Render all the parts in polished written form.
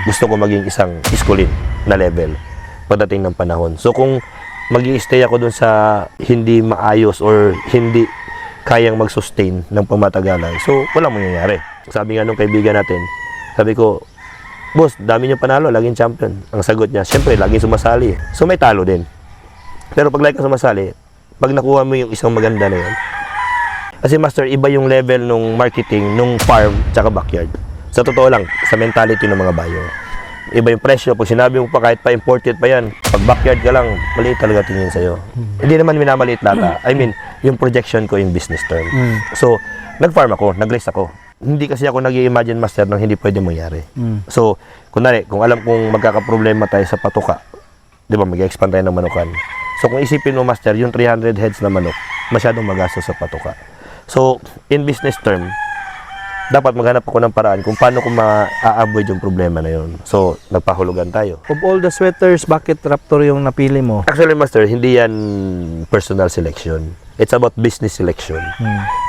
Gusto ko maging isang iskulin na level pagdating ng panahon. So kung mag-i-stay ako dun sa hindi maayos or hindi kayang mag-sustain ng pamatagalan, so walang mangyayari. Sabi nga nung kaibigan natin, sabi ko, boss, dami niyo panalo, laging champion. Ang sagot niya, syempre, laging sumasali. So may talo din. Pero pag lagi ka sumasali, pag nakuha mo yung isang maganda na yun, kasi master, iba yung level nung marketing, nung farm, tsaka backyard. Sa totoo lang, sa mentality ng mga buyer. Iba yung presyo. Pag sinabi mo pa, kahit pa imported pa yan, pag backyard ka lang, maliit talaga tingin sa'yo. Hindi naman minamaliit data. I mean, yung projection ko in business term. So, nag-farm ako, nag-race ako. Hindi kasi ako nag-i-imagine, master, nang hindi pwede mangyari. So, kunwari, kung alam kong magkakaproblema tayo sa patuka, di ba, mag-expand tayo ng manukan. So, kung isipin mo, master, yung 300 heads na manok, masyadong magastos sa patuka. So, in business term, dapat maghanap ako ng paraan kung paano ko ma-avoid yung problema na yun. So, nagpahulugan tayo. Of all the sweaters, bakit Raptor yung napili mo? Actually, master, hindi yan personal selection. It's about business selection.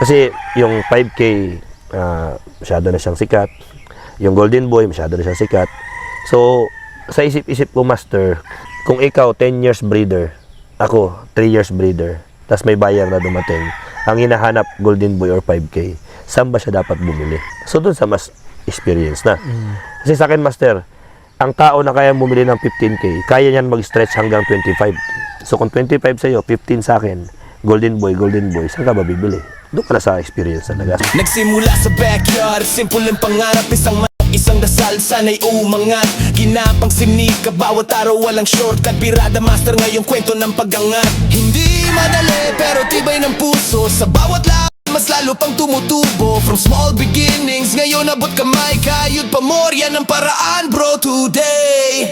Kasi yung 5K, masyado na siyang sikat. Yung Golden Boy, masyado na siyang sikat. So, sa isip-isip ko, master, kung ikaw 10 years breeder, ako 3 years breeder, tapos may buyer na dumating, ang hinahanap Golden Boy or 5K, saan ba siya dapat bumili? So, doon sa mas experience na. Kasi sa akin, master, ang tao na kaya bumili ng 15K, kaya niyan mag-stretch hanggang 25. So, kung 25 sa'yo, 15 sa akin, Golden Boy, saan ka ba bibili? Doon ka na sa experience talaga. Nagsimula sa backyard, simple ang pangarap, isang dasal, sana'y umangat. Ginapang sinika, bawat araw walang shortcut. Birada master ngayong kwento ng pag-angat. Hindi madali, pero tibay ng puso. Sa bawat laban, mas lalo pang tumutubo. From small beginnings, ngayon abot kamay. Kayod pa more, yan ang paraan bro today.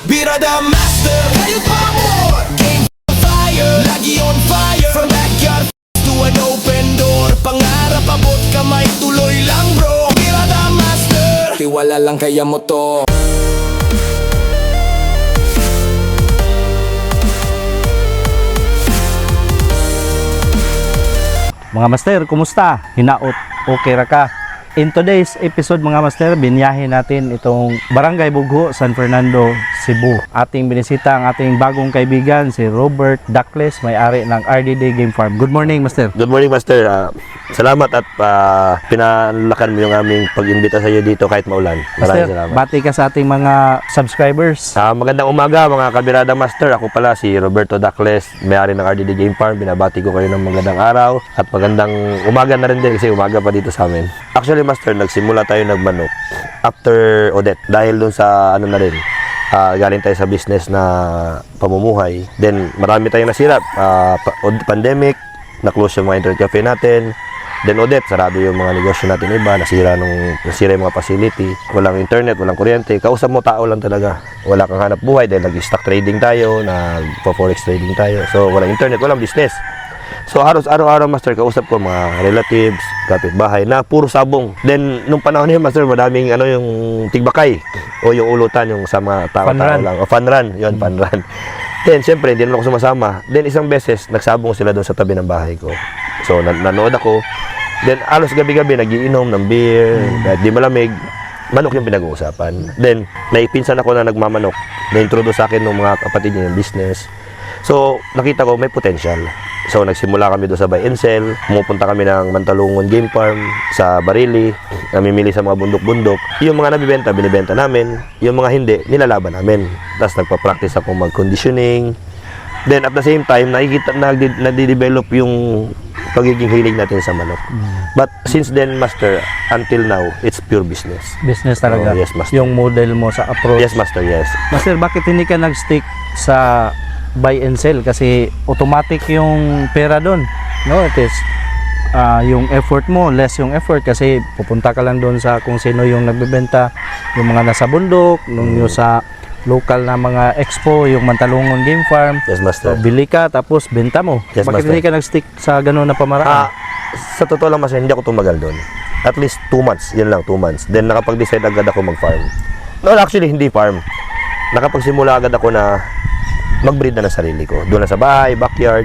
Birada master, kayod pa more. Game fire, lagi on fire. From backyard to an open door. Pangarap abot kamay, tuloy lang bro. Birada master, tiwala lang kaya mo to. Mga master, kumusta? Hinaot, okay ra ka? In today's episode mga master, binyahin natin itong Barangay Bugho, San Fernando, Cebu. Ating binisita ang ating bagong kaibigan, si Robert Dacles, may-ari ng RDD Game Farm. Good morning, master. Good morning, master. Salamat at pinalakan mo yung aming pag-imbita sa iyo dito kahit maulan. Master, Maraming salamat. bati ka sa ating mga subscribers. Magandang umaga mga kabirada master. Ako pala si Roberto Dacles, may-ari ng RDD Game Farm. Binabati ko kayo ng magandang araw at magandang umaga na rin din kasi umaga pa dito sa amin. Actually, master, nagsimula tayo nagmanok after Odette dahil dun sa ano na rin. Galing tayo sa business na pamumuhay. Then marami tayong nasira. Pandemic, na-close yung mga internet cafe natin. Then Odette, sarado yung mga negosyo natin iba, nasira yung mga facility, walang internet, walang kuryente, kausap mo tao lang talaga, wala kang hanap buhay dahil nag-stock trading tayo, nag-forex trading tayo, so walang internet, walang business. So halos araw-araw master, kausap ko mga relatives, kapitbahay na puro sabong. Then nung panahon niyo master, madaming yung tigbakay o yung ulutan yung sa mga tao-tao lang, o fun run, yun, fun run. Then syempre, hindi naman ako sumasama. Then isang beses, nagsabong sila doon sa tabi ng bahay ko. So nanood ako. Then alos gabi-gabi nagiinom ng beer, kahit di malamig, manok yung pinag-uusapan. Then naipinsan ako na nagmamanok. Na-introduce sa akin ng mga kapatid niya yung business. So nakita ko may potential. So nagsimula kami doon sa buy and sell. Pumupunta kami ng Mantalungon Game Farm sa Barili, namimili sa mga bundok-bundok. Yung mga nabibenta, binibenta namin. Yung mga hindi, nilalaban namin. Tapos nagpa-practice ako mag-conditioning. Then at the same time, nagde-develop yung pagiging hilig natin sa manok. But since then, master, until now, it's pure business. Business talaga. Yes, master. Yung model mo sa approach. Yes, master, yes. Master, bakit hindi ka nag-stick sa buy and sell? Kasi automatic yung pera doon. No, it is yung effort mo, less yung effort kasi pupunta ka lang doon sa kung sino yung nagbebenta, yung mga nasa bundok, yung sa local na mga expo, yung Mantalungon Game Farm. Yes, master. So, bili ka tapos benta mo. Yes, Bakit master. hindi ka nag-stick sa gano'n na pamaraan? Sa totoo lang, master, hindi ako tumagal doon. At least 2 months, yun lang, 2 months. Then nakapag-decide agad ako mag-farm. No, actually, hindi farm. Nakapagsimula agad ako na mag-breed na ng sarili ko. Doon na sa bahay, backyard.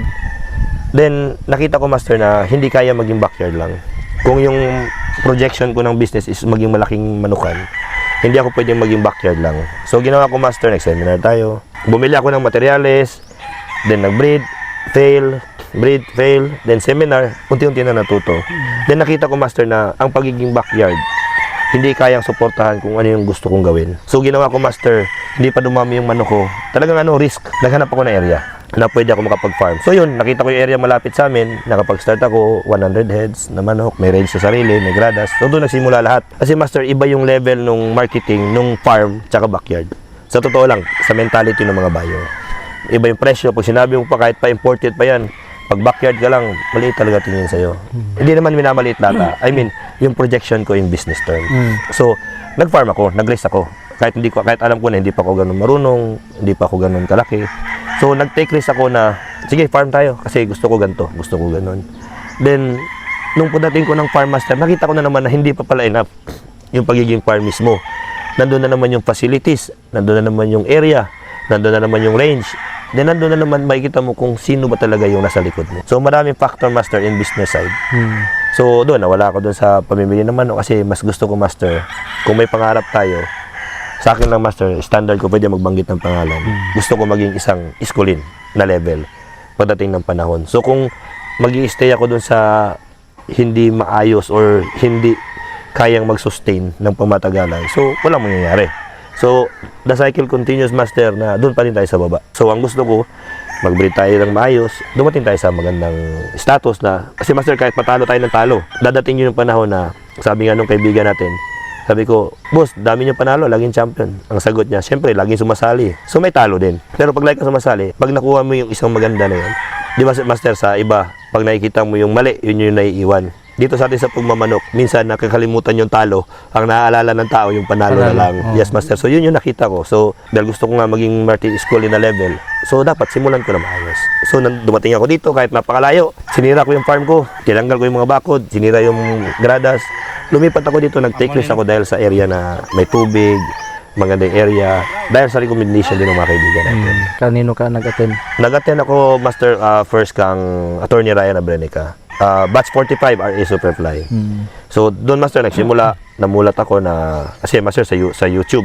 Then, nakita ko, master, na hindi kaya maging backyard lang. Kung yung projection ko ng business is maging malaking manukan, hindi kaya maging backyard. Kailangan maging backyard. Kasi, yung backyard, master, yung volume, yung hindi ako pwedeng maging backyard lang. So ginawa ko, master, nag-seminar tayo. Bumili ako ng materyales, then nag-breed, fail, then seminar, unti-unti na natuto. Then nakita ko, master, na ang pagiging backyard, hindi kayang suportahan kung ano yung gusto kong gawin. So ginawa ko, master, hindi pa dumami yung manok ko. Talagang risk. Naghanap ako ng area na pwede ako makapag-farm. So yun, nakita ko yung area malapit sa amin, nakapag-start ako, 100 heads na manok, may range sa sarili, may gradas. So doon nagsimula lahat. Kasi, master, iba yung level nung marketing, nung farm, tsaka backyard. Sa totoo lang, sa mentality ng mga buyer. Iba yung presyo. Pag sinabi mo pa, kahit pa imported pa yan, pag backyard ka lang, maliit talaga tingin sa'yo. Hindi naman minamaliit data. I mean, yung projection ko in business term. So, nag-farm ako, nag-raise ako. Kahit alam ko na hindi pa ako ganun marunong, hindi pa ako ganun kalaki. So, nag-take risk ako na, sige, farm tayo kasi gusto ko ganito, gusto ko ganun. Then, nung pagdating ko ng farm master, nakita ko na naman na hindi pa pala enough yung pagiging farm mismo. Nandun na naman yung facilities, nandun na naman yung area, nandun na naman yung range. Then nandun na naman makikita mo kung sino ba talaga yung nasa likod mo. So maraming factor, master, in business side. So doon, nawala ako doon sa pamimili ng manok kasi mas gusto ko, master, kung may pangarap tayo, sa akin lang, master, standard ko, pwede magbanggit ng pangalan. Gusto ko maging isang iskulin na level pagdating ng panahon. So kung mag-i-stay ako doon sa hindi maayos or hindi kayang mag-sustain ng pamatagalan, so walang mangyayari. So, the cycle continues, master, na doon pa rin tayo sa baba. So, ang gusto ko, mag-breed tayo ng maayos, dumating tayo sa magandang status na, kasi, master, kahit patalo tayo ng talo, dadating yun yung panahon na, sabi nga nung kaibigan natin, sabi ko, boss, dami niyo panalo, laging champion. Ang sagot niya, syempre, laging sumasali. So, may talo din. Pero pag lagi ka sumasali, pag nakuha mo yung isang maganda na yun, di ba, master, sa iba, pag nakikita mo yung mali, yun yung naiiwan. Dito sa atin sa pagmamanok, minsan nakakalimutan yung talo, ang naaalala ng tao yung panalo na lang. Yes, master. So yun yung nakita ko. So dahil gusto ko nga maging Martin School in a level, so dapat simulan ko na maayos. So dumating ako dito kahit napakalayo, sinira ko yung farm ko, tinanggal ko yung mga bakod, sinira yung gradas. Lumipat ako dito, nag-take risk ako dahil sa area na may tubig, magandang area, dahil sa recommendation din ng mga kaibigan natin. Kanino ka nag-attend? Nag-attend ako, master, first kang Attorney Ryan Abrenica. Batch 45 RA Superfly. So doon, master, nagsimula, namulat ako na, kasi, master, sa YouTube,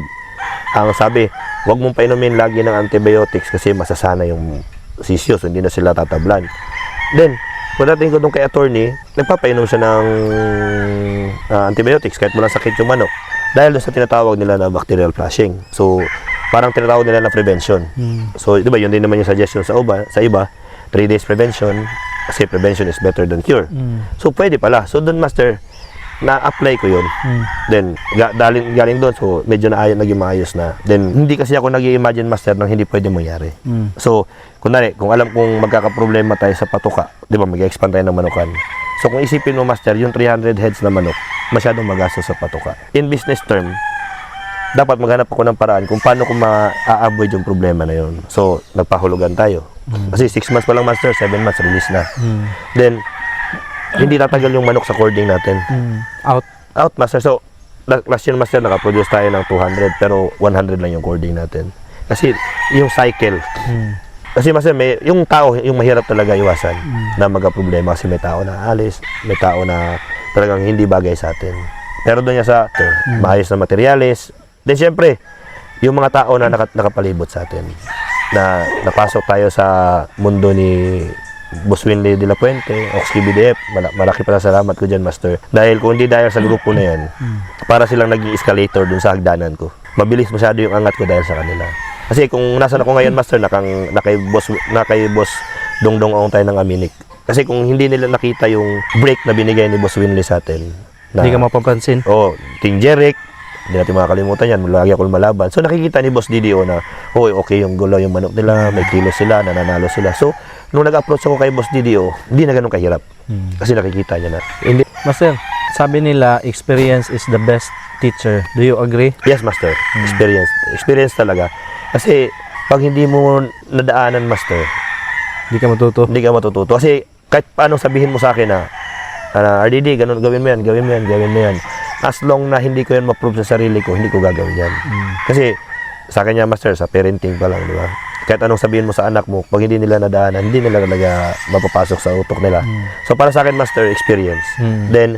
ang sabi, wag mong painumin lagi ng antibiotics kasi masasana yung sisiyo, so hindi na sila tatablan. Then, pagdating ko doon kay attorney, nagpapainom siya ng antibiotics kahit walang sakit yung manok. Dahil doon sa tinatawag nila na bacterial flushing. So, parang tinatawag nila na prevention. So, di ba, yun din naman yung suggestion sa iba, 3 days prevention, kasi prevention is better than cure. So, pwede pala. So, doon, master, na-apply ko yun. Then, galing doon, so, medyo naging maayos na. Then, hindi kasi ako nag-i-imagine, master, nang hindi pwede mangyari. So, kunwari, kung alam kong magkakaproblema tayo sa patuka, di ba, mag-expand tayo ng manukan. So, kung isipin mo, master, yung 300 heads na manok, masyadong magastos sa patuka. In business term, dapat maghanap ako ng paraan kung paano ko ma-avoid yung problema na yun. So, nagpahulugan tayo. Kasi 6 months pa lang, master, 7 months, release na. Then, hindi tatagal yung manok sa cording natin. Out, master. So, last year, master, nakaproduce tayo ng 200, pero 100 lang yung cording natin. Kasi, yung cycle. Kasi, master, yung tao, yung mahirap talaga iwasan na magka-problema kasi may tao na alis, may tao na talagang hindi bagay sa atin. Pero doon niya sa maayos na materyales. Then, syempre, yung mga tao na nakapalibot sa atin, na napasok tayo sa mundo ni Boss Winley de la Puente, Oxky BDF, malaki pala salamat ko dyan, master. Dahil kung hindi dahil sa grupo na yan, para silang naging escalator dun sa hagdanan ko. Mabilis masyado yung angat ko dahil sa kanila. Kasi kung nasan ako ngayon, master, na kay Boss Dongdong Ong tayo ng Aminik. Kasi kung hindi nila nakita yung break na binigay ni Boss Winley sa atin, Hindi ka mapapansin. Ting Jeric, hindi natin makakalimutan yan, lagi ako lumalaban. So nakikita ni Boss DDO na, okay, yung gulaw yung manok nila, may kilo sila, nananalo sila. So, nung nag-approach ako kay Boss DDO, hindi na ganun kahirap. Kasi nakikita niya na. Master, sabi nila, experience is the best teacher. Do you agree? Yes, master. Experience. Experience talaga. Kasi, pag hindi mo nadaanan, master, Hindi ka matuto. hindi ka matututo. Kasi, kahit paano sabihin mo sa akin na, RDD, ganun, gawin mo yan. As long na hindi ko yan ma-prove sa sarili ko, hindi ko gagawin yan. Kasi, sa akin niya, master, sa parenting pa lang, di ba? Kahit anong sabihin mo sa anak mo, pag hindi nila nadaanan, hindi nila talaga mapapasok sa utok nila. So, para sa akin, master, experience. Then,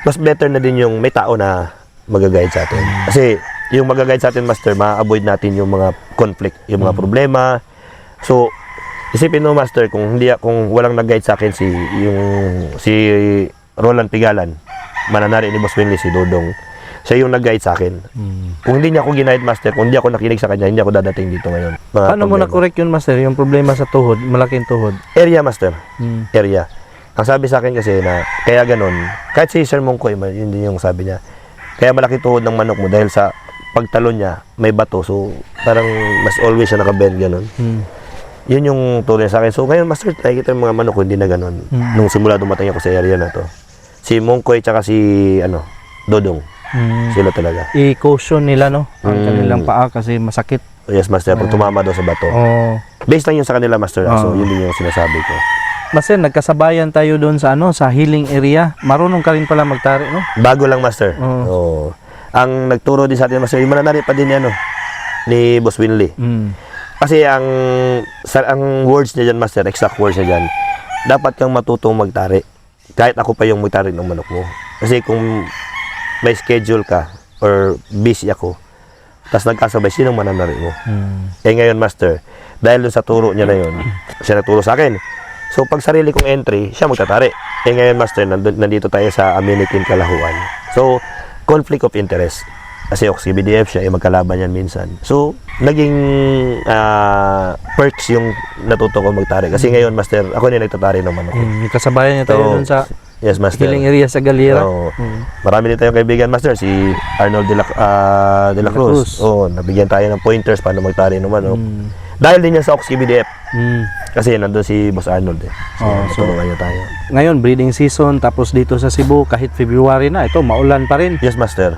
mas better na din yung may tao na mag-guide sa atin. Kasi, yung mag-guide sa atin, master, ma-avoid natin yung mga conflict, yung mga problema. So, isipin mo, master, kung walang nag-guide sa akin si Roland Pigalan, mananari ni Boss Winnie, si Dodong, siya yung nag-guide sa akin. Kung hindi niya ako ginaid, master, kung hindi ako nakinig sa kanya, hindi ako dadating dito ngayon. Paano mo na-correct yun, master? Yung problema sa tuhod, malaking tuhod. Area, master. Area. Ang sabi sa akin kasi na, kaya ganun, kahit si Sir Mongkoy, yun din yung sabi niya, kaya malaki tuhod ng manok mo dahil sa pagtalon niya, may bato. So, parang mas always siya nakabend, ganun. Yun yung tuloy sa akin. So, ngayon, master, nakikita yung mga manok ko, hindi na ganun. Nung simula dumating ako sa area na to. Si Mongkoy, tsaka si, Dodong. Sila talaga. I-caution nila, no? Ang kanilang paa kasi masakit. Yes, master, pag tumama daw sa bato. Oh. Based lang yun sa kanila, master. So, yun din yung sinasabi ko. Master, nagkasabayan tayo doon sa sa healing area. Marunong ka rin pala magtari, no? Bago lang, master. Oo. Ang nagturo din sa atin, master, yung mananari pa din yan, ni Boss Winley. Kasi ang words niya dyan, master, exact words niya dyan, dapat kang matutong magtari. Kahit ako pa yung magtari ng manok mo. Kasi kung may schedule ka or busy ako, tapos nagkasabay, sinong mananari mo? Ngayon, master, dahil dun sa turo niya na yun, siya nagturo sa akin. So, pag sarili kong entry, siya magtatari. Ngayon, master, nandito tayo sa Aminitin Kalahuan. So, conflict of interest. Kasi OXCBDF siya, magkalaban yan minsan. So, naging perks yung natuto ko magtari. Kasi ngayon, master, ako na nagtatari ng manok. Kasabayan niya tayo doon sa yes, master. healing area sa Galera. Marami din tayong kaibigan, master. Si Arnold de la Cruz. Nabigyan tayo ng pointers paano magtari ng manok. Dahil din yan sa OXCBDF. Kasi nandun si Boss Arnold So, ngayon tayo. Ngayon, breeding season, tapos dito sa Cebu, kahit February na, ito, maulan pa rin. Yes, master.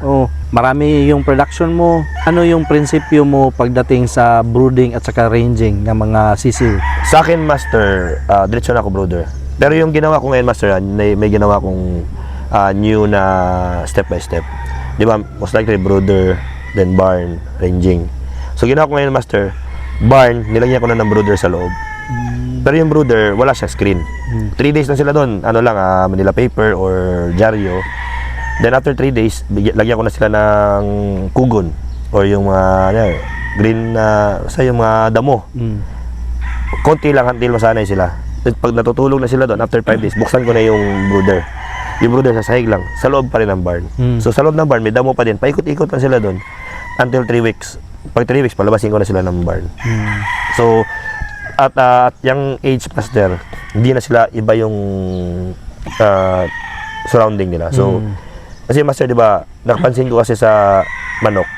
Marami yung production mo. Ano yung prinsipyo mo pagdating sa brooding at saka ranging ng mga sisiw? Sa akin, master, diretso na ako, brother. Pero yung ginawa ko ngayon, master, may ginawa kong new na step by step. Di ba? Most likely, brother, then barn, ranging. So, ginawa ko ngayon, master, barn, nilagyan ko na ng brooder sa loob. Pero yung brooder, wala siya screen. 3 days na sila doon. Manila paper or dyaryo. Then after 3 days, lagyan ko na sila ng kugon or yung mga green na yung mga damo. Konti lang until masanay sila. Pag natutulog na sila doon, after 5 days, buksan ko na yung brooder. Yung brooder sa sahig lang, sa loob pa rin ng barn. So sa loob ng barn, may damo pa din. Paikot-ikot lang sila doon until 3 weeks. Pag 3 weeks, palabasin ko na sila ng barn. So, at yung age, master, hindi na sila iba yung surrounding nila. So, kasi master, di ba, nakapansin ko kasi sa manok,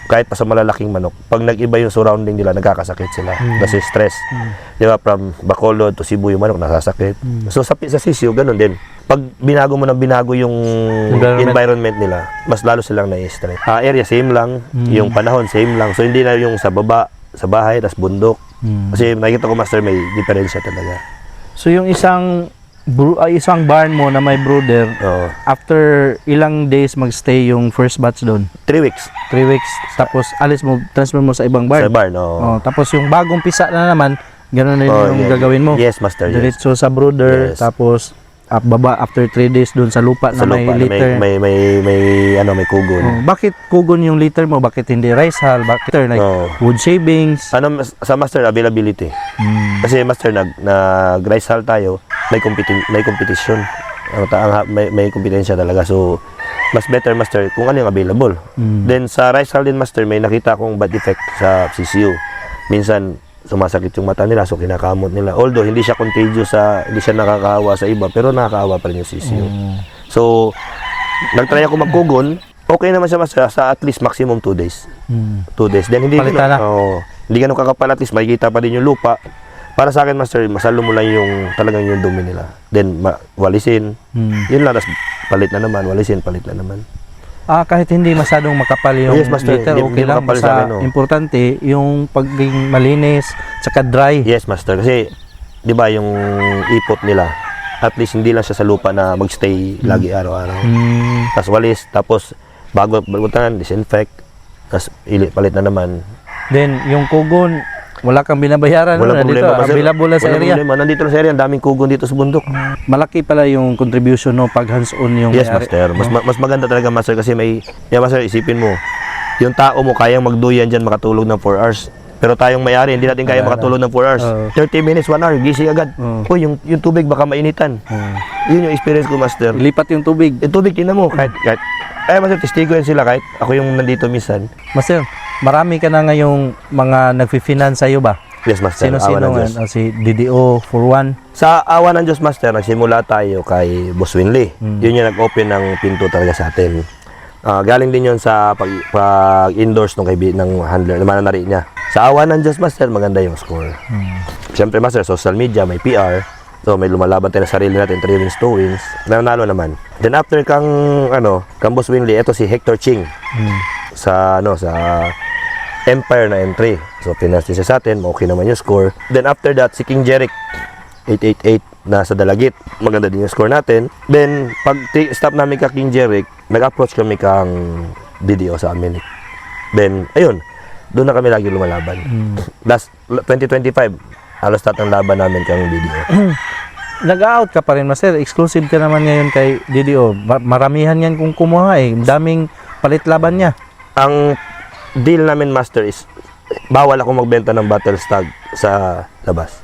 kahit pa sa malalaking manok, pag nag-iba yung surrounding nila, nagkakasakit sila. Kasi stress. Di ba, from Bacolod to Cebu yung manok, nasasakit. So, sa sisiyo, ganun din. Pag binago mo yung environment nila, mas lalo silang na-stress. Area, same lang. Yung panahon, same lang. So, hindi na yung sa baba, sa bahay, tas bundok. Kasi nakikita ko, master, may diferensya talaga. So, yung isang barn mo na may brooder, after ilang days magstay yung first batch doon? 3 weeks. 3 weeks. Tapos, alis mo, transfer mo sa ibang barn? Sa barn, tapos, yung bagong pisa na naman, gano'n na yung gagawin mo? Yes, master. Diretso sa brooder, tapos, baba after 3 days doon sa lupa na may litter. May kugon. Bakit kugon yung litter mo? Bakit hindi rice hull? Bakit wood shavings? Sa master, availability. Kasi master, nag rice hull tayo, may competition. May kompetensya talaga. So, mas better, master, kung ano yung available. Then, sa rice hull din, master, may nakita akong bad effect sa CCU. Minsan, sumasakit yung mata nila, so kinakamot nila. Although, hindi siya contagious, hindi siya nakakaawa sa iba, pero nakakaawa pa rin yung CCU. So, nagtry ako magkugon, okay naman siya, master, sa at least maximum 2 days. 2 days. Then, hindi ganun kakapal, at least makikita pa din yung lupa. Para sa akin, master, masalo mo lang yung talagang yung dumi nila. Then, walisin. Yun lang, tas palit na naman, walisin, palit na naman. Kahit hindi masyadong makapal yung litter, okay lang. Basta importante yung pagiging malinis, tsaka dry. Yes, master. Kasi, di ba, yung ipot nila, at least hindi lang siya sa lupa na magstay lagi araw-araw. Tapos walis, tapos bago bagutan, disinfect, tapos palit na naman. Then, yung kugon, wala kang binabayaran. Wala problema. Available lang sa area. Problema. Nandito lang sa area, ang daming kugon dito sa bundok. Malaki pala yung contribution, no, pag hands-on yung yes, master. Mas maganda talaga, master, kasi master, isipin mo, Yung tao mo kayang magduyan dyan, makatulog ng 4 hours. Pero tayong may-ari, hindi natin kaya makatulog ng 4 hours. 30 minutes, 1 hour, gising agad. Uy, yung tubig baka mainitan. Yun yung experience ko, Master. Lipat yung tubig. Yung tubig, tingnan mo, kahit Master, testigo yan sila, kahit ako yung nandito minsan. Master, marami ka na ngayong mga nagfi-finance sa'yo ba? Yes, Master. Sino-sino Awa ng Diyos. nga? Si DDO for one. Sa awa ng Diyos, Master, nagsimula tayo kay Boss Winley. Yun yung nag-open ng pinto talaga sa atin. Galing din yun sa pag-endorse ng handler, ng mananari niya. Sa awa ng Diyos, Master, maganda yung score. Siyempre, Master, social media, may PR. So, may lumalaban tayo na sarili natin, 3 wins, 2 wins. Nanalo naman. Then after kang Boss Winley, ito si Hector Ching. Sa Empire na entry. So, pinasti siya sa atin, okay naman yung score. Then after that, si King Jeric, 888 na sa Dalagit. Maganda din yung score natin. Then, pag stop namin ka King Jeric, nag-approach kami kang DDO sa amin. Then, ayun, doon na kami lagi lumalaban. Last 2025, halos lahat ng laban namin kang DDO. Nag-out ka pa rin, Master. Exclusive ka naman ngayon kay DDO. Maramihan yan kung kumuha eh. Daming palit laban niya. Ang deal namin, Master, is bawal ako magbenta ng battle stag sa labas.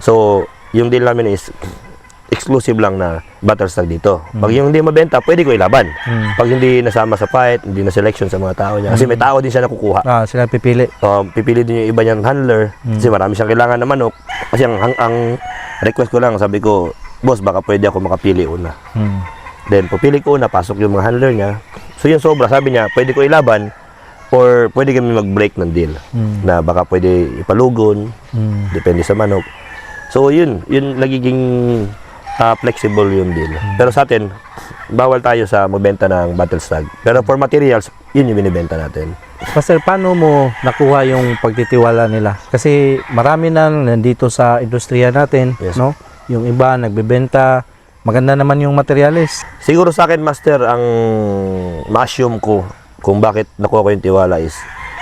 So, yung deal namin is exclusive lang na battle stag dito. Pag yung hindi mabenta, pwede ko ilaban. Pag hindi nasama sa fight, hindi na selection sa mga tao niya. Kasi may tao din siya nakukuha. Sila pipili. Pipili din yung iba niyang handler. Kasi marami siyang kailangan na manok. Kasi ang request ko lang, sabi ko, boss, baka pwede ako makapili una. Then, pupili ko una, pasok yung mga handler niya. So, yung sobra, sabi niya, pwede ko ilaban or pwede kami mag-break ng deal. Na baka pwede ipalugon, depende sa manok. So, yun nagiging flexible yung deal. Pero sa atin, bawal tayo sa magbenta ng battle stag. Pero for materials, yun yung binibenta natin. Master, paano mo nakuha yung pagtitiwala nila? Kasi marami na nandito sa industriya natin, Yes. no? Yung iba nagbebenta, maganda naman yung materials. Siguro sa akin, Master, ang ma-assume ko kung bakit nakuha ko yung tiwala is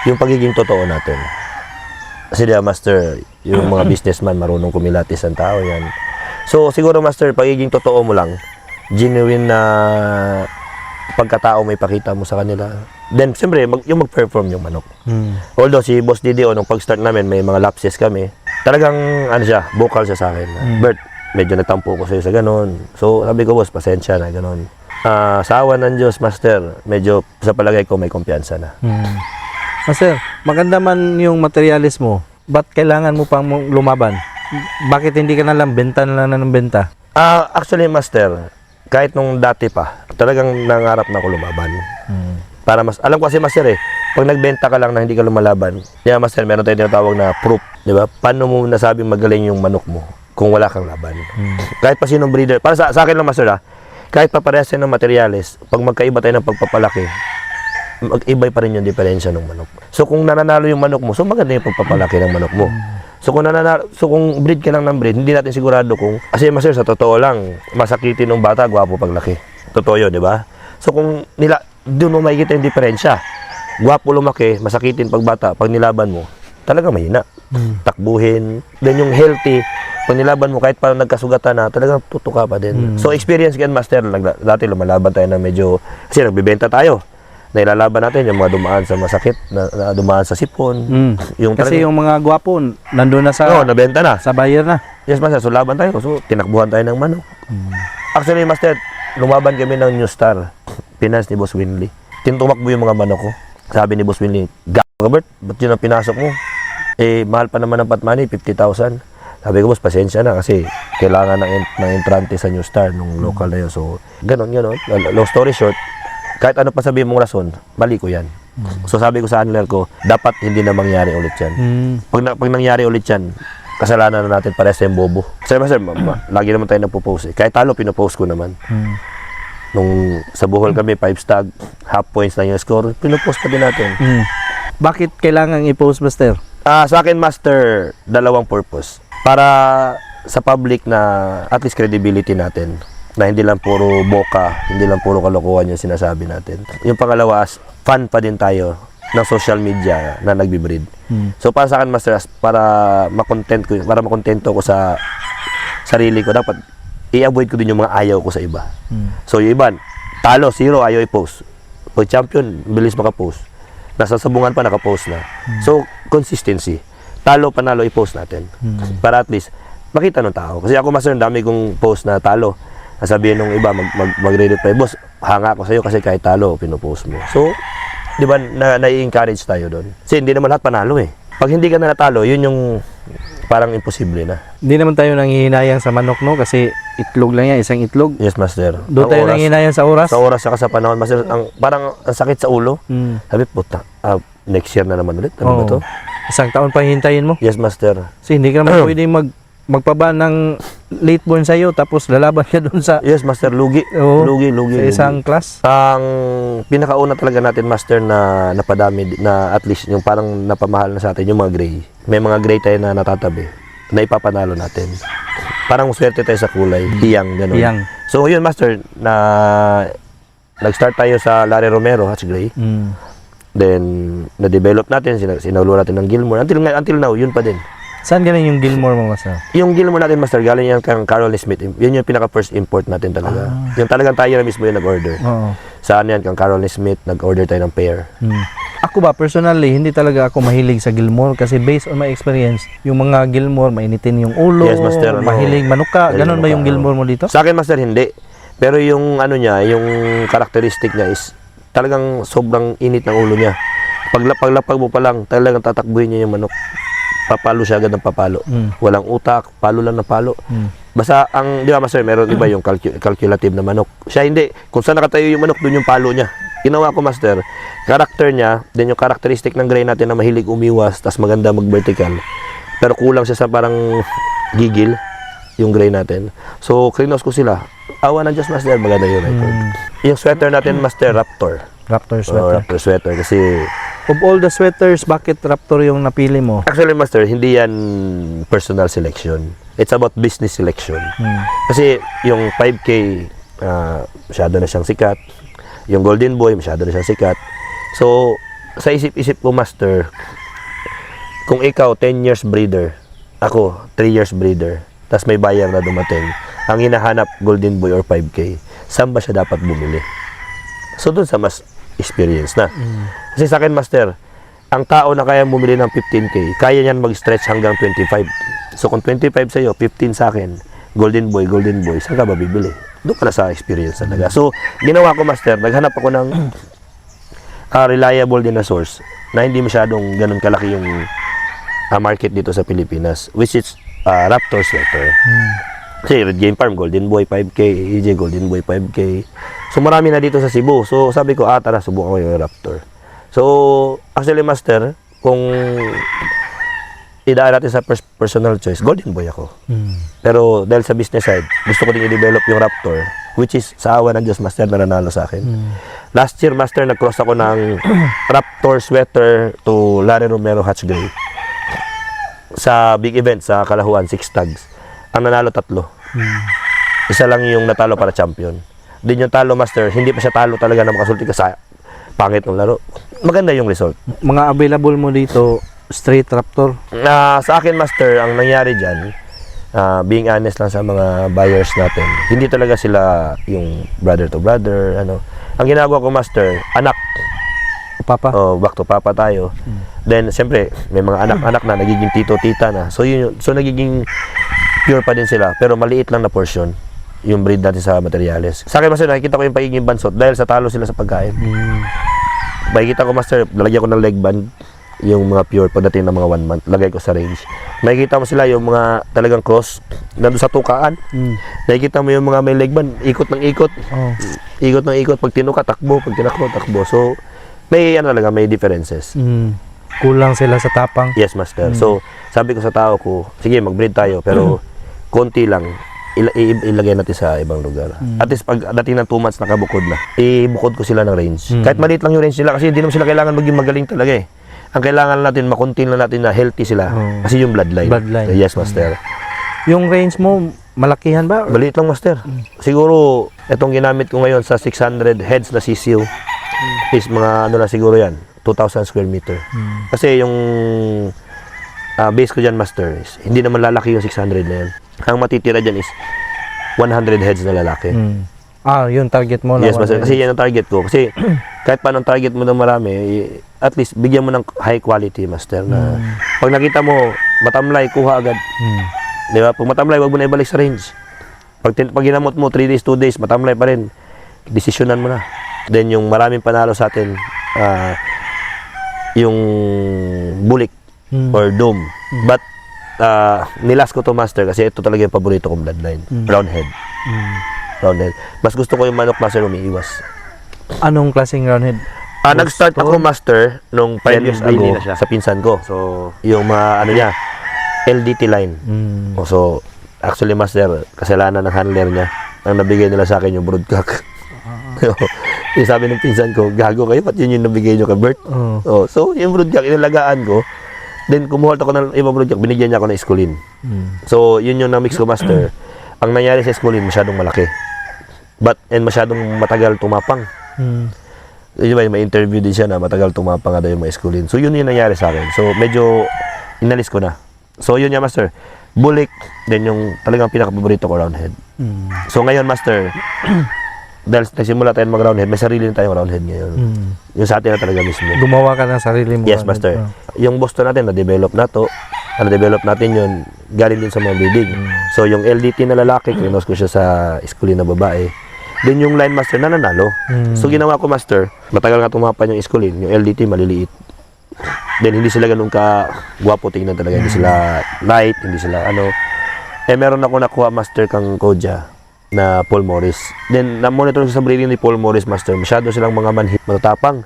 yung pagiging totoo natin. Kasi diba, Master, yung mga businessman, marunong kumilatis ang tao yan. So, siguro, Master, pagiging totoo mo lang, genuine na pagkatao may pakita mo sa kanila. Then, siyempre, yung mag-perform yung manok. Although, si Boss Didio, nung pag-start namin, may mga lapses kami. Talagang, vocal siya sa akin. Bert, medyo natampo ko sa'yo sa ganun. So, sabi ko, boss, pasensya na, ganun. Sa awa ng Diyos, Master, medyo sa palagay ko may kumpiyansa na. Master, maganda man yung materials mo, ba't kailangan mo pang lumaban? Bakit hindi ka na lang benta ng benta? Actually, Master, kahit nung dati pa, talagang nangarap na ako lumaban. Para alam ko kasi, Master, pag nagbenta ka lang na hindi ka lumalaban, Master, meron tayong tinatawag na proof, di ba? Paano mo nasabing magaling yung manok mo kung wala kang laban? Kahit pa sinong breeder, para sa akin lang, Master, kahit pa parehas ng materyales, pag magkaiba tayo ng pagpapalaki, mag-ibay pa rin yung diferensya ng manok. So kung nananalo yung manok mo, so maganda yung pagpapalaki ng manok mo. So kung breed ka lang ng breed, hindi natin sigurado kung, kasi, Master, sa totoo lang, masakitin ng bata, gwapo paglaki. Totoo yun, di ba? So kung doon mo makikita yung diferensya. Gwapo lumaki, masakitin pag bata, pag nilaban mo, talaga mahina. Takbuhin. Then yung healthy, pag nilaban mo, kahit parang nagkasugatan na, talagang tutuka pa din. So experience yan, Master, dati lumalaban tayo na medyo, kasi nagbibenta tayo. Nailalaban natin yung mga dumaan sa masakit, na dumaan sa sipon. Yung Kasi yung mga gwapo, nandun na sa, nabenta na. sa buyer na. Yes, Master, so laban tayo. So tinakbuhan tayo ng manok. Actually, Master, lumaban kami ng New Star. Pinas ni Boss Winley. Tinutumakbo yung mga manok ko. Sabi ni Boss Winley, Robert, ba't yun ang pinasok mo? Mahal pa naman ng patmani, 50,000. Sabi ko, boss, pasensya na kasi kailangan ng entrante sa New Star nung local na yun. So, ganon. Long story short, kahit ano pa sabihin mong rason, mali ko yan. So sabi ko sa handler ko, dapat hindi na mangyari ulit yan. Pag nangyari ulit yan, kasalanan na natin para sa yung bobo. Kasi, Master, lagi naman tayo nagpo-post. Kahit talo, pinopost ko naman. Nung sa Bohol kami, 5 stag, half points lang yung score, pinopost pa din natin. Bakit kailangan i-post, Master? Sa akin, Master, dalawang purpose. Para sa public na at least credibility natin. Na hindi lang puro boka, hindi lang puro kalokohan yung sinasabi natin. Yung pangalawa, fan pa din tayo ng social media na nagbibreed. So para sa akin, Master, para makontento ko sa sarili ko, dapat i-avoid ko din yung mga ayaw ko sa iba. So yung iba, talo, 0, ayaw i-post. Pag champion, bilis makapost. Nasa sabungan pa, nakapost na. So, consistency. Talo, panalo, i-post natin. Para at least, makita ng tao. Kasi ako, master, dami kong post na talo. Nasabihin nung iba, magre-reply, boss, hanga ako sa'yo kasi kahit talo, pinupost mo. So, di ba, na-encourage tayo doon. Kasi hindi naman lahat panalo eh. Pag hindi ka na natalo, yun yung parang imposible na. Hindi naman tayo nanghihinayang sa manok, no? Kasi itlog lang yan, isang itlog. Yes, master. Doon tayo nanghihinayang sa oras. Sa oras, saka sa panahon, master, parang ang sakit sa ulo. Sabi, puta, next year na naman ulit. Ano ba to? Isang taon pa hintayin mo. Yes, master. Kasi hindi ka naman pwede magpaba ng late born sa'yo tapos lalaban ka doon sa Yes, master, lugi. Oo, Lugi. sa isang class. Ang pinakauna talaga natin, master, na napadami, na at least yung parang napamahal na sa atin, yung mga gray. May mga gray tayo na natatabi, na ipapanalo natin. Parang swerte tayo sa kulay. Hiyang, gano'n. Hiyang. So, yun, master, na nag-start tayo sa Larry Romero, Hatch Gray. Then, na-develop natin, sinaulo natin ng Gilmore. Until now, yun pa din. Saan galing yung Gilmore mo, master? Yung Gilmore natin, master, galing yan kang Carol Smith. Yun yung pinaka-first import natin talaga. Yung talagang tayo na mismo yung nag-order. Oo. Saan yan, kang Carol Smith, nag-order tayo ng pair. Ako ba, personally, hindi talaga ako mahilig sa Gilmore kasi based on my experience, yung mga Gilmore, mainitin yung ulo, Yes, master, ano, mahilig manuka. Ganon ba yung Gilmore mo dito? Sa akin, master, hindi. Pero yung ano niya, yung characteristic niya is talagang sobrang init ng ulo niya. Paglapag mo pa lang, talagang tatakbuhin niya yung manok. Papalo siya agad ng papalo. Walang utak, palo lang ng palo. Basta ang, di ba, master, meron iba yung calculative na manok. Siya hindi. Kung saan nakatayo yung manok, doon yung palo niya. Ginawa ko, master, character niya, then yung characteristic ng gray natin na mahilig umiwas, tas maganda mag-vertical. Pero kulang siya sa parang gigil, yung gray natin. So, krinos ko sila. Awa ng Diyos, master, maganda yung record. Yung sweater natin, master, Raptor. Raptor sweater. Raptor sweater kasi Of all the sweaters, bakit Raptor yung napili mo? actually, master, hindi yan personal selection. It's about business selection. Kasi yung 5K, masyado na siyang sikat. Yung Golden Boy, masyado na siyang sikat. So, sa isip-isip ko, master, kung ikaw 10 years breeder, ako 3 years breeder, tas may buyer na dumating, ang hinahanap Golden Boy or 5K, saan ba siya dapat bumili? So, dun sa mas experience na. Kasi sa akin, master, ang tao na kaya bumili ng 15K, kaya niyan mag-stretch hanggang 25. So, kung 25 sa'yo, 15 sa akin, Golden Boy, saan ka ba bibili? Doon ka na sa experience talaga. So, ginawa ko, master, naghanap ako ng reliable din na source na hindi masyadong ganun kalaki yung market dito sa Pilipinas, which is Raptor sweater. Kasi Red Game Farm, Golden Boy 5K, EJ Golden Boy 5K. So marami na dito sa Cebu. So sabi ko, tara, subukan ko yung Raptor. So actually, master, kung idaan natin sa personal choice, Golden Boy ako. Pero dahil sa business side, gusto ko din i-develop yung Raptor, which is sa awa ng Diyos, master, na nanalo sa akin. Last year, master, nag-cross ako ng Raptor sweater to Larry Romero Hatch Gray. Sa big event sa Kalahuan, 6 tags. Ang nanalo 3. Isa lang yung natalo para champion. Din yung talo, master, hindi pa siya talo talaga na makasulti ka sa pangit ng laro. Maganda yung result. Mga available mo dito, straight Raptor. Sa akin, master, ang nangyari dyan, being honest lang sa mga buyers natin, hindi talaga sila yung brother to brother, ano. Ang ginagawa ko, master, anak. Papa. Back to papa tayo. Then, siyempre, may mga anak-anak na, nagiging tito-tita na. So, so nagiging pure pa din sila, pero maliit lang na portion yung breed natin sa materyales. Sa akin, master, nakikita ko yung pagiging bansot dahil sa talo sila sa pagkain. Makikita ko, master, lalagyan ko ng leg band yung mga pure pagdating ng mga 1 month, lagay ko sa range. Makikita mo sila yung mga talagang cross nandun sa tukaan. Nakikita mo yung mga may leg band, ikot ng ikot. Ikot ng ikot, pag tinuka, takbo, pag tinakbo, takbo. So, may talaga, may differences. Kulang sila sa tapang. Yes, master. So, sabi ko sa tao ko, sige, mag-breed tayo, pero konti lang, ilagay natin sa ibang lugar. At least, pag dating ng 2 months, nakabukod na, ibukod ko sila ng range. Kahit maliit lang yung range nila, kasi hindi naman sila kailangan maging magaling talaga eh. Ang kailangan natin, makontin lang natin na healthy sila. Kasi yung bloodline. Yes, master. Yung range mo, malakihan ba? Maliit lang, master. Siguro, itong ginamit ko ngayon sa 600 heads na CCU, is mga ano lang siguro yan, 2,000 square meter. Kasi yung base ko dyan, master, is hindi naman lalaki yung 600 na yan. Ang matitira dyan is 100 heads na lalaki. Yung target mo. Yes, master. Kasi yan ang target ko. Kasi kahit paano ang target mo ng marami, at least bigyan mo ng high quality, master, na pag nakita mo matamlay, kuha agad. Di ba? Pag matamlay, wag mo na ibalik sa range. Pag ginamot mo 3 days, 2 days, matamlay pa rin, desisyonan mo na. Then yung maraming panalo sa atin, yung bulik or dome. But nilas ko to, master, kasi ito talaga yung paborito kong bloodline. Roundhead. Roundhead. Mas gusto ko yung manok, master, umiiwas. Anong klaseng roundhead? Nag-start ako, master, nung 5 years ago breeding na siya. sa pinsan ko. So, yung mga ano niya, LDT line. So, actually, master, kasalanan ng handler niya. Ang nabigay nila sa akin yung broodcock. Yung sabi ng pinsan ko, gago kayo, ba't yun yung nabigay nyo kay Bert? So, yung broodcock, inalagaan ko. Then, kumuha ako ng ibang broodcock, binigyan niya ako ng esculin. So, yun yung na-mix ko, master. Ang nangyari sa esculin, masyadong malaki. And masyadong matagal tumapang. Yun ba, may interview din siya na matagal tumapang nga daw yung mga esculin. So, yun yung nangyari sa akin. So, medyo inalis ko na. So, yun yung master. Bulik, then yung talagang pinaka-paborito ko, roundhead. So, ngayon, master, dahil nagsimula tayo mag-roundhead, may sarili na tayong roundhead ngayon. Yung sa atin na talaga mismo. Gumawa ka ng sarili mo. Yes, master. Yung Boston natin, na-develop na to. Na-develop natin yun, galing din sa mga breeding. So, yung LDT na lalaki, kinos ko siya sa esculin na babae. Then yung line, master, nananalo. So, ginawa ko, master, matagal nga tumapan yung esculin, yung LDT maliliit. Then, hindi sila ganun ka-gwapo tingnan talaga. Hindi sila light, hindi sila ano. Meron ako nakuha, master, kang Koja na Paul Morris. Then, na-monitor ko sa breeding ni Paul Morris, master. Masyado silang mga manhit, matatapang.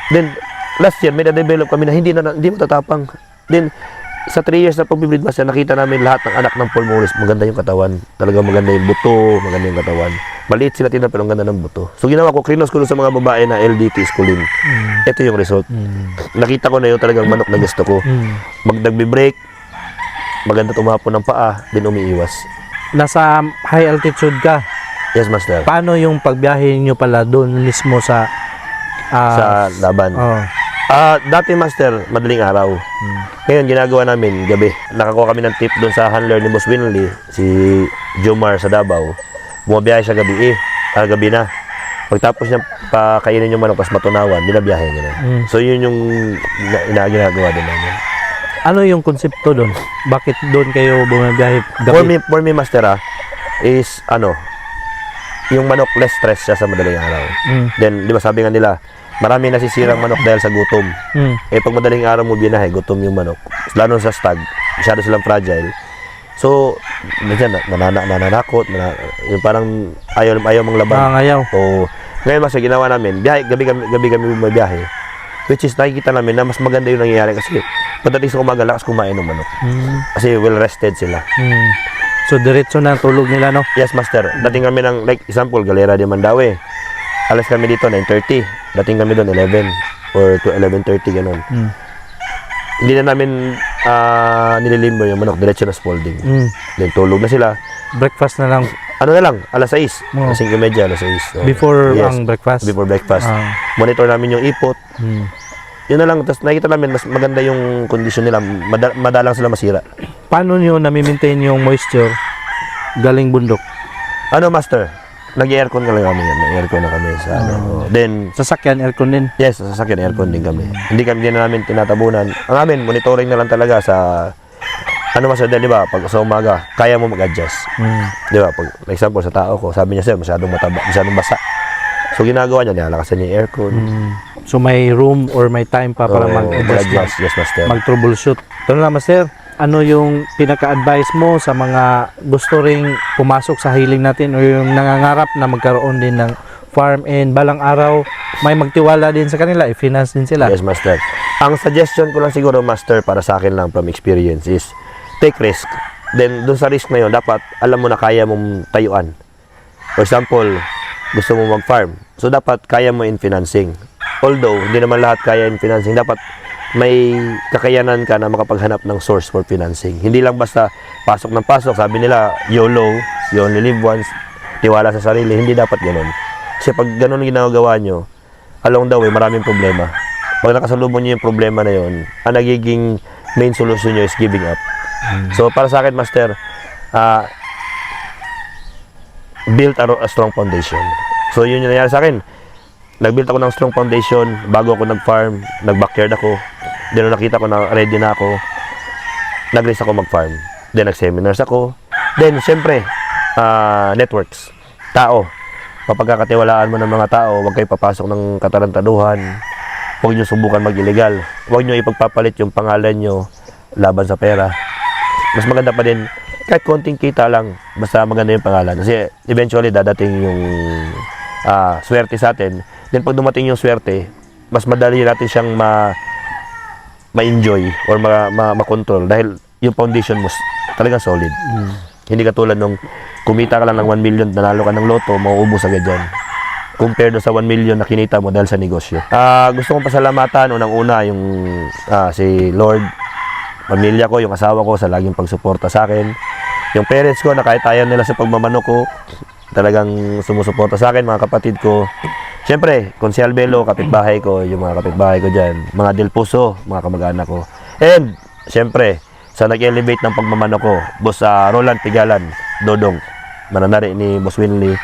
Then, last year, may na-develop kami na hindi matatapang. Then, sa 3 years na pagbibreed, master, nakita namin lahat ng anak ng Paul Morris. Maganda yung katawan. Talagang maganda yung buto, maganda yung katawan. Maliit sila tingnan pero ang ganda ng buto. So, ginawa ko, krinos ko sa mga babae na LDT esculin. Ito yung result. Nakita ko na yung talagang manok na gusto ko. Nagbe-break, maganda tumapon ng paa, din umiiwas. Nasa high altitude ka. Yes, master. Paano yung pagbiyahe nyo pala doon mismo sa Sa laban. Dati, master, madaling araw. Ngayon, ginagawa namin gabi. Nakakuha kami ng tip doon sa handler ni Boss Winley, si Jomar sa Davao. Bumabiyahe siya gabi na. Pagtapos niya pakainin yung manok, tapos matunawan, binabiyahe niya na. So, yun yung ginagawa din namin. Ano yung konsepto doon? Bakit doon kayo bumabiyahe gabi? For me, master, is yung manok less stress siya sa madaling araw. Then, di ba sabi nga nila, marami nasisirang manok dahil sa gutom. Pag madaling araw mo binahe, gutom yung manok. Lalo sa stag, masyado silang fragile. So, minsan nananakot, yung parang ayaw mong laban. Nangangayaw. So, ngayon mas ginawa namin, gabi kami bumabiyahe. Which is nakikita namin na mas maganda yung nangyayari kasi pagdating sa umaga, lakas kumain ng manok. Kasi well rested sila. So, diretso na ang tulog nila, no? Yes, master. Dating kami ng, like example, Galera de Mandaue. Alas kami dito, 9:30. Dating kami doon, 11 or to 11:30, ganun. Hindi na namin nililimber yung manok, diretso na spalding. Then tulog na sila. Breakfast na lang Ano na lang, alas 6, alas 5:30, alas 6. before ang breakfast. Before breakfast. Monitor namin yung ipot. Yun na lang, tapos nakikita namin mas maganda yung condition nila, madalang sila masira. Paano nyo nami-maintain yung moisture galing bundok? Ano, master? Nag-aircon ka lang kami yan. Nag-aircon na kami sa ano. Then, Sasakyan, aircon din. yes, sa sasakyan, aircon din kami. Hindi na namin tinatabunan. Ang amin, monitoring na lang talaga sa, ano master, di ba, pag sa umaga, kaya mo mag-adjust. Di ba, pag, example, sa tao ko, sabi niya sir, masyadong mataba, masyadong basa. So, ginagawa niya, nilalakasan niya yung aircon. So may room or may time pa para mag-adjust, mag-adjust. Yes, master. mag-troubleshoot. Ito na, master. Ano yung pinaka-advise mo sa mga gusto ring pumasok sa hiling natin o yung nangangarap na magkaroon din ng farm and balang araw may magtiwala din sa kanila, i-finance din sila? Yes, master. Ang suggestion ko lang siguro, master, para sa akin lang from experience is take risk. Then, dun sa risk na yun, dapat alam mo na kaya mong tayuan. For example, gusto mo mag-farm. So, dapat kaya mo in financing. Although, hindi naman lahat kaya in financing. Dapat may kakayanan ka na makapaghanap ng source for financing. Hindi lang basta pasok ng pasok. Sabi nila, YOLO, you only live once, tiwala sa sarili. Hindi dapat ganun. Kasi pag ganun ginagawa nyo, along the way, maraming problema. Pag nakasalubong nyo yung problema na yun, ang nagiging main solution nyo is giving up. So, para sa akin, master, build a strong foundation. So, yun yung nangyari sa akin. nag-build ako ng strong foundation bago ako nag-farm, nag-backyard ako. Then nung nakita ko na ready na ako, nag-race ako mag-farm. Then nag-seminars ako. Then syempre, networks, tao. Mapagkakatiwalaan mo ng mga tao, huwag kayo papasok ng katarantaduhan. Huwag nyo subukan mag-illegal. Huwag nyo ipagpapalit yung pangalan nyo laban sa pera. Mas maganda pa din, kahit konting kita lang, basta maganda yung pangalan. Kasi eventually dadating yung swerte sa atin. Then pag dumating yung swerte, mas madali natin siyang ma-enjoy or ma-control dahil yung foundation mo talagang solid. Hindi katulad nung kumita ka lang ng 1 million, nanalo ka ng loto, mauubos agad yan. Compared sa 1 million na kinita mo dahil sa negosyo. Gusto kong pasalamatan unang-una yung si Lord, pamilya ko, yung asawa ko sa laging pagsuporta sa akin. Yung parents ko na kahit ayaw nila sa pagmamanok ko, talagang sumusuporta sa akin, mga kapatid ko. Siyempre, Konsyal Belo, kapitbahay ko, yung mga kapitbahay ko dyan, mga Del Puso, mga kamag-anak ko. And, siyempre, sa nag-elevate ng pagmamanok ko, Boss Roland Pigalan, Dodong, mananari ni Boss Winley.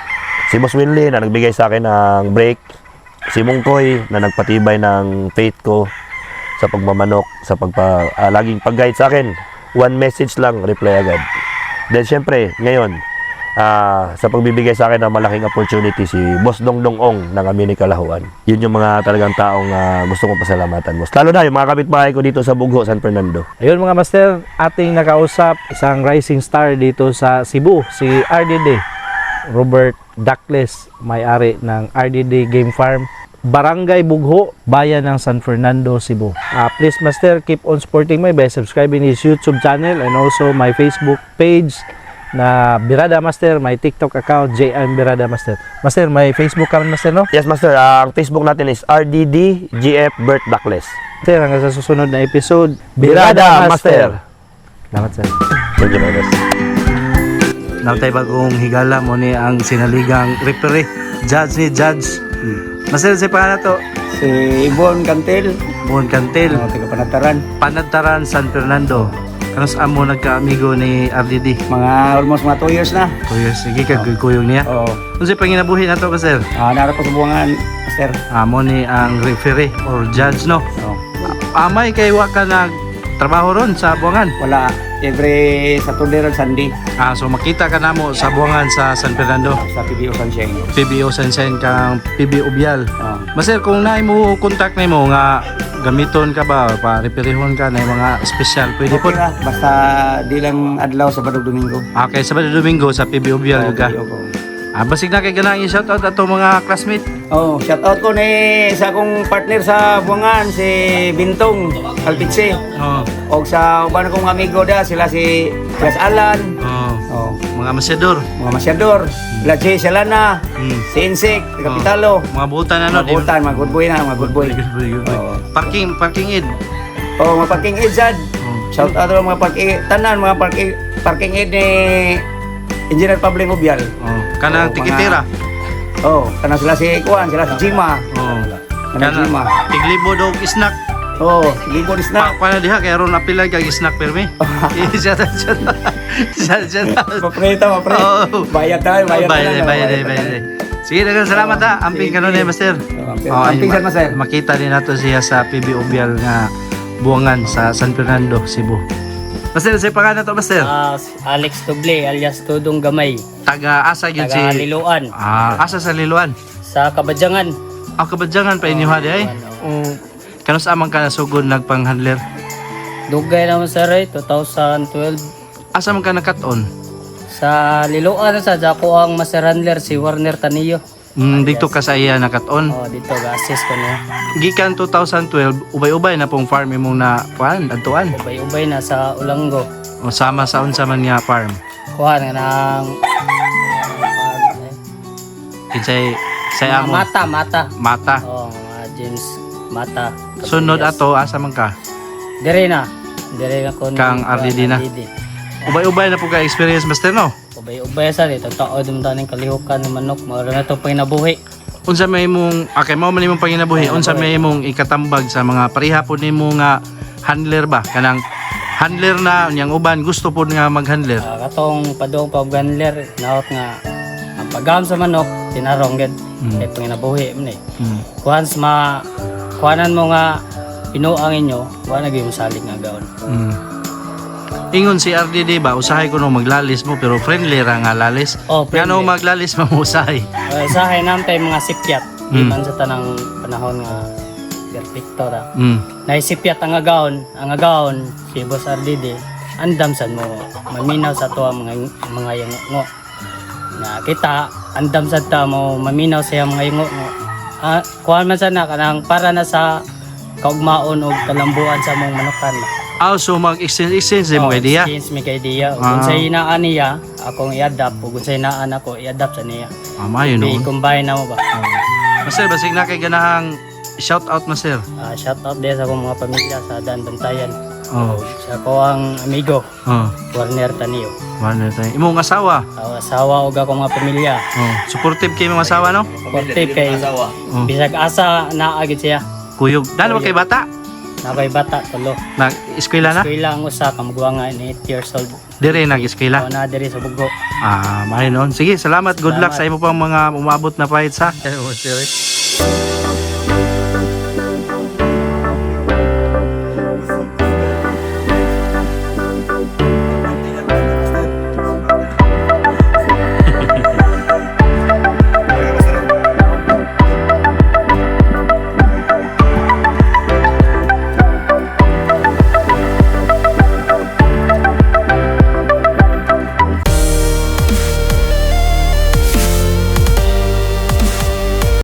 Si Boss Winley na nagbigay sa akin ng break, si Mungkoy na nagpatibay ng faith ko sa pagmamanok, sa laging pag-guide sa akin. One message lang, reply agad. Then syempre, ngayon, sa pagbibigay sa akin ng malaking opportunity si Boss Dongdong Ong ng Amini Kalahuan. Yun yung mga talagang taong gusto kong pasalamatan, boss. Lalo na yung mga kapitbahay ko dito sa Bugho, San Fernando. Ayun mga master, ating nakausap isang rising star dito sa Cebu, si RDD Robert Dacles, may-ari ng RDD Game Farm, Barangay Bugho, bayan ng San Fernando, Cebu. Please master, keep on supporting me by subscribing his YouTube channel and also my Facebook page na Birada Master, my TikTok account JM Birada Master. Master, may Facebook ka man master, no? Yes, master. Ang Facebook natin is RDD GF Bert Dacles. Master, hanggang sa susunod na episode, Birada Master. Salamat sir. Thank you, my boss. Natay bagong higala mo ni ang sinaligang referee, judge ni judge. Master, si pangalan to? Si Ibon Cantel, Mon Cantel, taga Panataran. Panataran, San Fernando. Kanos amo nagka-amigo ni RDD? Mga almost mga 2 years na. Kuya, sige ka, kuyong niya. Oo. Ano siya panginabuhi na to ka sir? Narap ko sa buwangan, master. Amo ni ang referee or judge, no? Oo. Amay kay wa ka nagtrabaho ron sa buwangan. Wala. Every Saturday and Sunday So makita ka namo sa buwangan sa San Fernando. sa PBO Sunshine. PBO Sansen kang PBO Bial. Oo. Master, kung naay mo contact nimo nga gamiton ka ba or pa-referehon ka na yung mga special, pwede po. Okay ra. Basta di lang adlaw sa Badog Domingo. Okay, Sabado Domingo sa PBO Bial ka. Basig na kay ganang i-shoutout ato mga classmate. Oh, shout out ko ni sa akong partner sa buwangan, si Bintong Alpitse. Oh, O sa uban kong amigo da, sila si Plus Alan. Oh, mga masyador. mga masyador. Sila si Salana, si Insek, si Kapitalo. Mga buutan ano, Mga butan, mga good boy na, mga good boy. Good boy, good boy. Oo. Parking id. Oh, mga parking aid sad. Shout out sa mga parking tanan, mga parking aid ni Engineer Pablo Mobial. Kanang mga- tikitira. Oh, kana sila si Kuan, sila si Jima. Kana Jima. Tiglibo daw snack. Oh, libo dis na. Pa na diha kay aron apilay kag snack permi. Siya. Papreta. Oo. Bayad tayo, bayad tayo. Bayad. Sige, daghang salamat ha. Amping kanon master. Amping sad master. Makita din nato siya sa PBO Bial nga buwangan sa San Fernando, Cebu. Master, sa pangalan to, master? Alex Tuble alias Tudong Gamay, Taga asa gyud si taga Liloan, asa sa Liloan. sa Kabadyangan. Kabadyangan pa inyo ha di ay. Kanos amang ka nasugod nagpang-handler? Dugay naman sa Ray, 2012. Asa man ka nakaton? Sa Liloan sa Jaco ang Master Handler si Warner Tanillo. Dito ka sa iya nakaton. Dito ga-assist ko niya. Gikan 2012, ubay-ubay na pong farm imong na adtuan. Ubay-ubay na sa Ulango. O sama sa unsa man nga farm. Kuha nga ng Kinsay say mga amo mata. mata. Mga jeans mata. Sunod ato asa man ka? Dire na ko ni Kang RDD na. Ubay-ubay na po ka experience master no. Ubay-ubay sa dito. Tao dumdaning kalihukan ng manok. Mara na to panginabuhi. Unsa may imong mao man imong panginabuhi, unsa may imong ikatambag sa mga pareha po nimo nga handler ba? Kanang handler na yang uban gusto po nga mag-handler. Katong padong pag-handler, naot nga ang pagam sa manok, tinarong gid. Kay panginabuhi man eh. Mm. Once kuhanan mo nga pinuang inyo, wala gyud mo salig nga gaon. Mm. Ingon si RDD ba, usahay ko no maglalis mo pero friendly ra nga lalis. Oh, friendly. Ngano maglalis mo usahay? Usahay namin mga sipyat. Di Mm. man sa tanang panahon nga perfecto ra. Mm. Naisipyat ang agaon si Boss RDD. Andam sad mo maminaw sa to ang mga yungo. Na kita andam sad ta mo maminaw sa mga yungo. Kuha man sana kanang para na sa kaugmaon o kalambuan sa mong manukan. So mag-exchange mo idea? Exchange mi kay diya. Ah. Kung sa inaan niya, akong i-adapt. Kung sa inaan ako, i-adapt sa niya. Mayo no. I-combine na mo ba? Master, basig na kay ganahang shout out master. Shout out din sa akong mga pamilya sa Daan Bantayan. Oh. Sa ko ang amigo, Oh. Warner Tanio. Ano tayo? Imong asawa. Asawa o akong mga pamilya. Oh. Supportive kay imong asawa no? Supportive kay Oh. bisag asa naagid siya. Kuyog. Dano ba kay bata? Nabay bata, tulo. Nag-eskwela na? Eskwela ang usa, kamugwanga, 8 years old. Dire nag-eskwela. Ako na diri sa Bugo. Mayo noon. Sige, salamat. Good luck Salamat. sa imo pang mga umabot na fights ha.